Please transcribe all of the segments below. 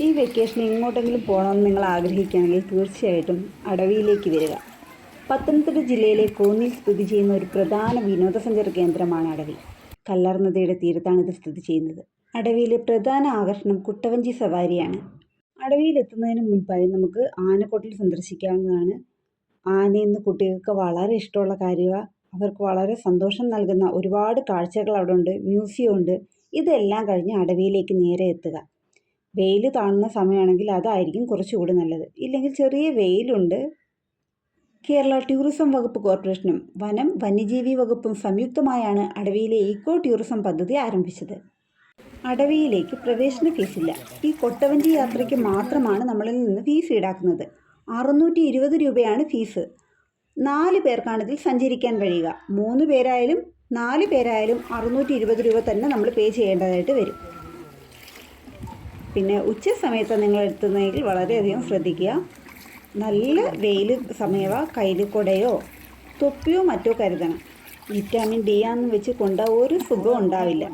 ഈ വെക്കേഷന് എങ്ങോട്ടെങ്കിലും പോകണമെന്ന് നിങ്ങൾ ആഗ്രഹിക്കുകയാണെങ്കിൽ തീർച്ചയായിട്ടും അടവിയിലേക്ക് വരിക. പത്തനംതിട്ട ജില്ലയിലെ കോന്നിയിൽ സ്ഥിതി ചെയ്യുന്ന ഒരു പ്രധാന വിനോദസഞ്ചാര കേന്ദ്രമാണ് അടവി. കല്ലാർ നദിയുടെ തീരത്താണ് ഇത് സ്ഥിതി ചെയ്യുന്നത്. അടവിയിലെ പ്രധാന ആകർഷണം കുട്ടവഞ്ചി സവാരിയാണ്. അടവിയിലെത്തുന്നതിന് മുൻപായി നമുക്ക് ആനക്കൊട്ടിൽ സന്ദർശിക്കാവുന്നതാണ്. ആനയെന്ന് കുട്ടികൾക്ക് വളരെ ഇഷ്ടമുള്ള കാര്യമാണ്. അവർക്ക് വളരെ സന്തോഷം നൽകുന്ന ഒരുപാട് കാഴ്ചകൾ അവിടെ ഉണ്ട്. മ്യൂസിയം ഉണ്ട്. ഇതെല്ലാം കഴിഞ്ഞ് അടവിയിലേക്ക് നേരെ എത്തുക. വെയിൽ താണുന്ന സമയമാണെങ്കിൽ അതായിരിക്കും കുറച്ചുകൂടി നല്ലത്. ഇല്ലെങ്കിൽ ചെറിയ വെയിലുണ്ട്. കേരള ടൂറിസം വകുപ്പ് കോർപ്പറേഷനും വനം വന്യജീവി വകുപ്പും സംയുക്തമായാണ് അടവിയിലെ ഈക്കോ ടൂറിസം പദ്ധതി ആരംഭിച്ചത്. അടവിയിലേക്ക് പ്രവേശന ഫീസില്ല. ഈ കൊട്ടവഞ്ചി യാത്രയ്ക്ക് മാത്രമാണ് നമ്മളിൽ നിന്ന് ഫീസ് ഈടാക്കുന്നത്. 620 രൂപയാണ് ഫീസ്. 4 പേർക്കാണ് ഇതിൽ സഞ്ചരിക്കാൻ കഴിയുക. 3 പേരായാലും 4 പേരായാലും 620 രൂപ തന്നെ നമ്മൾ പേ ചെയ്യേണ്ടതായിട്ട് വരും. പിന്നെ ഉച്ച സമയത്ത് നിങ്ങൾ എത്തുന്നതെങ്കിൽ വളരെയധികം ശ്രദ്ധിക്കുക. നല്ല വെയിൽ സമയമാണ്. കയ്യിൽ കുടയോ തൊപ്പിയോ മറ്റോ കരുതണം. വിറ്റാമിൻ ഡി ആണെന്ന് വെച്ച് കൊണ്ട ഒരു സുഖം ഉണ്ടാവില്ല.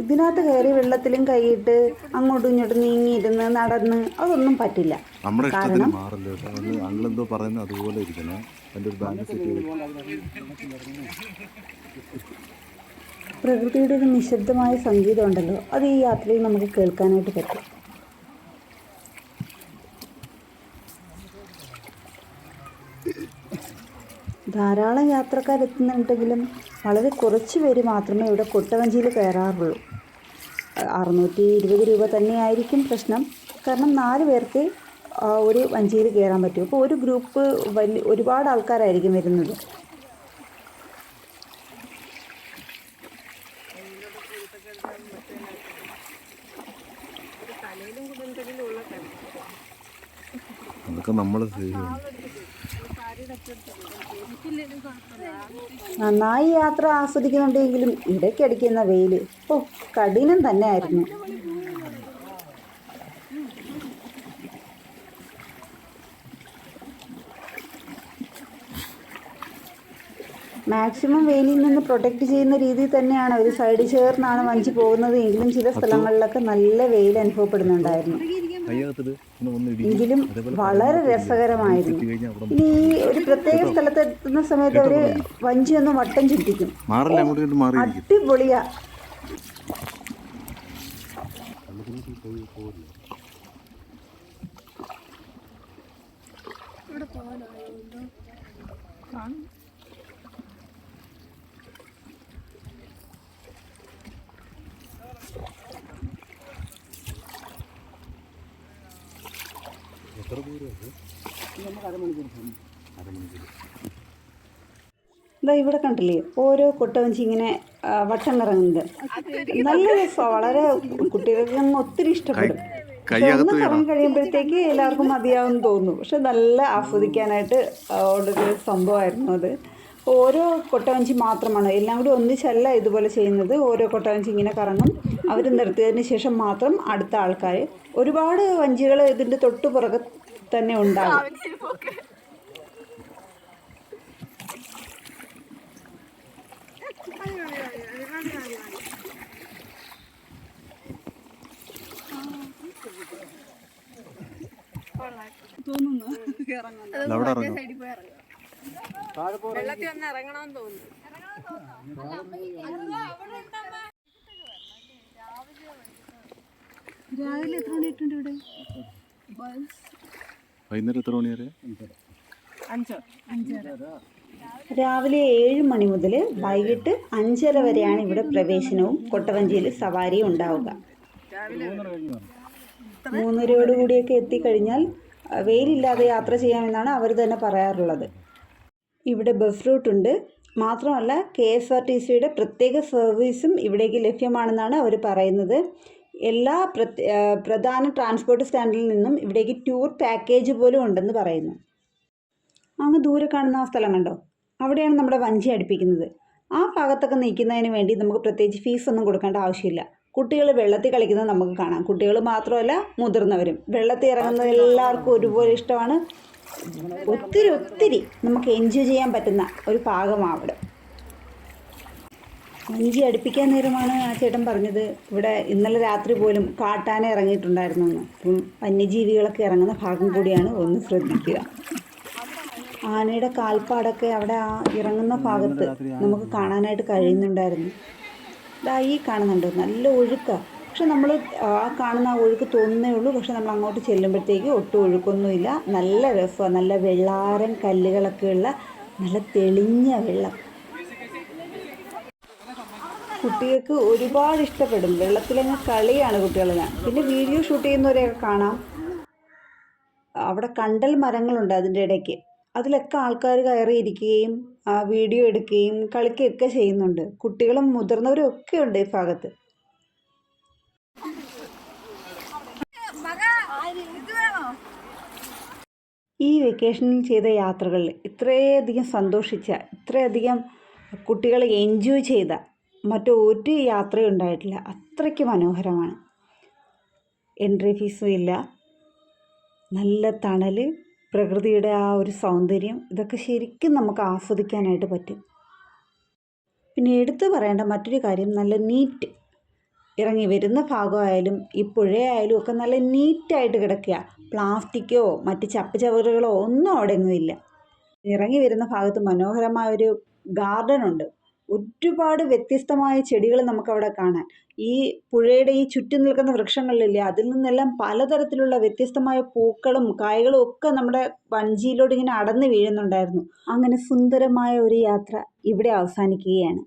ഇതിനകത്ത് കയറി വെള്ളത്തിലും കൈയിട്ട് അങ്ങോട്ടും ഇങ്ങോട്ടും നീങ്ങിയിരുന്ന് നടന്ന് അതൊന്നും പറ്റില്ല. കാരണം പ്രകൃതിയുടെ ഒരു നിശബ്ദമായ സംഗീതം ഉണ്ടല്ലോ, അത് ഈ യാത്രയിൽ നമുക്ക് കേൾക്കാനായിട്ട് പറ്റും. ധാരാളം യാത്രക്കാരെത്തുന്നുണ്ടെങ്കിലും വളരെ കുറച്ച് പേര് മാത്രമേ ഇവിടെ കൊട്ടവഞ്ചിയിൽ കയറാറുള്ളൂ. 620 രൂപ തന്നെയായിരിക്കും പ്രശ്നം. കാരണം 4 പേർക്ക് ഒരു വഞ്ചിയിൽ കയറാൻ പറ്റും. അപ്പോൾ ഒരു ഗ്രൂപ്പ് ഒരുപാട് ആൾക്കാരായിരിക്കും വരുന്നത്. നന്നായി യാത്ര ആസ്വദിക്കുന്നുണ്ടെങ്കിലും ഇടയ്ക്കടിക്കുന്ന വെയിൽ കഠിനം തന്നെയായിരുന്നു. മാക്സിമം വെയിലിൽ നിന്ന് പ്രൊട്ടക്റ്റ് ചെയ്യുന്ന രീതിയിൽ തന്നെയാണ് ഒരു സൈഡ് ചേർന്നാണ് വഞ്ചി പോകുന്നത്. എങ്കിലും ചില സ്ഥലങ്ങളിലൊക്കെ നല്ല വെയിൽ അനുഭവപ്പെടുന്നുണ്ടായിരുന്നു. എങ്കിലും വളരെ രസകരമായിരുന്നു. ഇനി ഈ ഒരു പ്രത്യേക സ്ഥലത്ത് എത്തുന്ന സമയത്ത് അവർ വഞ്ചി ഒന്ന് വട്ടം ചുറ്റിക്കും. അടിപൊളിയാ. ഇതാ ഇവിടെ കണ്ടില്ലേ ഓരോ കൊട്ടവഞ്ചി ഇങ്ങനെ വട്ടം കറങ്ങുന്നത്. നല്ല രസമാണ്. വളരെ കുട്ടികൾക്ക് ഒത്തിരി ഇഷ്ടപ്പെടും. ഒന്ന് കറങ്ങി കഴിയുമ്പോഴത്തേക്ക് എല്ലാവർക്കും മതിയാവുമെന്ന് തോന്നുന്നു. പക്ഷെ നല്ല ആസ്വദിക്കാനായിട്ട് ഉള്ളൊരു സംഭവമായിരുന്നു അത്. ഓരോ കൊട്ടവഞ്ചി മാത്രമാണ്, എല്ലാം കൂടി ഒന്നിച്ചല്ല ഇതുപോലെ ചെയ്യുന്നത്. ഓരോ കൊട്ടവഞ്ചി ഇങ്ങനെ കറങ്ങും. അവർ നിർത്തിയതിന് ശേഷം മാത്രം അടുത്ത ആൾക്കാർ. ഒരുപാട് വഞ്ചികൾ ഇതിൻ്റെ തൊട്ട് പുറകെ തന്നെ ഉണ്ടാകും. രാവിലെ എത്ര മണിയായിട്ടുണ്ട് ഇവിടെ? വൈകുന്നേരം എത്ര മണി വരെ? 5:30. രാവിലെ 7 മണി മുതൽ വൈകിട്ട് 5:30 വരെയാണ് ഇവിടെ പ്രവേശനവും കൊട്ടവഞ്ചിയിൽ സവാരിയും ഉണ്ടാവുക. 3:30 എത്തിക്കഴിഞ്ഞാൽ വെയിലില്ലാതെ യാത്ര ചെയ്യാമെന്നാണ് അവർ തന്നെ പറയാറുള്ളത്. ഇവിടെ ബസ് റൂട്ടുണ്ട്. മാത്രമല്ല KSRTCയുടെ പ്രത്യേക സർവീസും ഇവിടേക്ക് ലഭ്യമാണെന്നാണ് അവർ പറയുന്നത്. എല്ലാ പ്രധാന ട്രാൻസ്പോർട്ട് സ്റ്റാൻഡിൽ നിന്നും ഇവിടേക്ക് ടൂർ പാക്കേജ് പോലും ഉണ്ടെന്ന് പറയുന്നു. അങ്ങ് ദൂരെ കാണുന്ന ആ സ്ഥലം കണ്ടോ, അവിടെയാണ് നമ്മുടെ വഞ്ചി അടുപ്പിക്കുന്നത്. ആ ഭാഗത്തൊക്കെ നിൽക്കുന്നതിന് വേണ്ടി നമുക്ക് പ്രത്യേകിച്ച് ഫീസൊന്നും കൊടുക്കേണ്ട ആവശ്യമില്ല. കുട്ടികൾ വെള്ളത്തിൽ കളിക്കുന്നത് നമുക്ക് കാണാം. കുട്ടികൾ മാത്രമല്ല മുതിർന്നവരും വെള്ളത്തിൽ ഇറങ്ങുന്നത് എല്ലാവർക്കും ഒരുപോലെ ഇഷ്ടമാണ്. ഒത്തിരി നമുക്ക് എൻജോയ് ചെയ്യാൻ പറ്റുന്ന ഒരു ഭാഗമാണ് അവിടെ. വഞ്ചി അടുപ്പിക്കാൻ നേരമാണ് ആ ചേട്ടൻ പറഞ്ഞത് ഇവിടെ ഇന്നലെ രാത്രി പോലും കാട്ടാന ഇറങ്ങിയിട്ടുണ്ടായിരുന്നു എന്ന്. അപ്പം വന്യജീവികളൊക്കെ ഇറങ്ങുന്ന ഭാഗം കൂടിയാണ്, ഒന്ന് ശ്രദ്ധിക്കുക. ആനയുടെ കാൽപ്പാടൊക്കെ അവിടെ ആ ഇറങ്ങുന്ന ഭാഗത്ത് നമുക്ക് കാണാനായിട്ട് കഴിയുന്നുണ്ടായിരുന്നു. ഇതാ ഈ കാണുന്നുണ്ട്, നല്ല ഒഴുക്കാണ്. പക്ഷെ നമ്മൾ ആ കാണുന്ന ആ ഒഴുക്ക് തോന്നുന്നേ ഉള്ളൂ. പക്ഷെ നമ്മൾ അങ്ങോട്ട് ചെല്ലുമ്പോഴത്തേക്ക് ഒട്ടും ഒഴുക്കൊന്നുമില്ല. നല്ല രസമാണ്, നല്ല വെള്ളാരം കല്ലുകളൊക്കെയുള്ള നല്ല തെളിഞ്ഞ വെള്ളം. കുട്ടികൾക്ക് ഒരുപാട് ഇഷ്ടപ്പെടും. വെള്ളത്തിലങ്ങ് കളിയാണ് കുട്ടികളെല്ലാം. പിന്നെ വീഡിയോ ഷൂട്ട് ചെയ്യുന്നവരെയൊക്കെ കാണാം. അവിടെ കണ്ടൽ മരങ്ങളുണ്ട് അതിൻ്റെ ഇടയ്ക്ക്. അതിലൊക്കെ ആൾക്കാർ കയറിയിരിക്കുകയും വീഡിയോ എടുക്കുകയും കളിക്കുകയൊക്കെ ചെയ്യുന്നുണ്ട്. കുട്ടികളും മുതിർന്നവരും ഒക്കെ ഉണ്ട് ഈ ഭാഗത്ത്. ഈ വെക്കേഷനിൽ ചെയ്ത യാത്രകളിൽ ഇത്രയധികം സന്തോഷിച്ച, ഇത്രയധികം കുട്ടികൾ എൻജോയ് ചെയ്ത മറ്റൊരു യാത്രയും ഉണ്ടായിട്ടില്ല. അത്രയ്ക്ക് മനോഹരമാണ്. എൻട്രി ഫീസും ഇല്ല. നല്ല തണൽ, പ്രകൃതിയുടെ ആ ഒരു സൗന്ദര്യം, ഇതൊക്കെ ശരിക്കും നമുക്ക് ആസ്വദിക്കാനായിട്ട് പറ്റും. പിന്നെ എടുത്തു പറയേണ്ട മറ്റൊരു കാര്യം, നല്ല നീറ്റ്. ഇറങ്ങി വരുന്ന ഭാഗമായാലും ഈ പുഴയായാലും ഒക്കെ നല്ല നീറ്റായിട്ട് കിടക്കുക. പ്ലാസ്റ്റിക്കോ മറ്റ് ചപ്പുചവറുകളോ ഒന്നും അവിടെ ഒന്നുമില്ല. ഇറങ്ങി വരുന്ന ഭാഗത്ത് മനോഹരമായൊരു ഗാർഡനുണ്ട്. ഒരുപാട് വ്യത്യസ്തമായ ചെടികൾ നമുക്കവിടെ കാണാൻ. ഈ പുഴയുടെ ഈ ചുറ്റും നിൽക്കുന്ന വൃക്ഷങ്ങളില്ലേ, അതിൽ നിന്നെല്ലാം പലതരത്തിലുള്ള വ്യത്യസ്തമായ പൂക്കളും കായ്കളും ഒക്കെ നമ്മുടെ വഞ്ചിയിലോട്ട് ഇങ്ങനെ അടർന്നു വീഴുന്നുണ്ടായിരുന്നു. അങ്ങനെ സുന്ദരമായ ഒരു യാത്ര ഇവിടെ അവസാനിക്കുകയാണ്.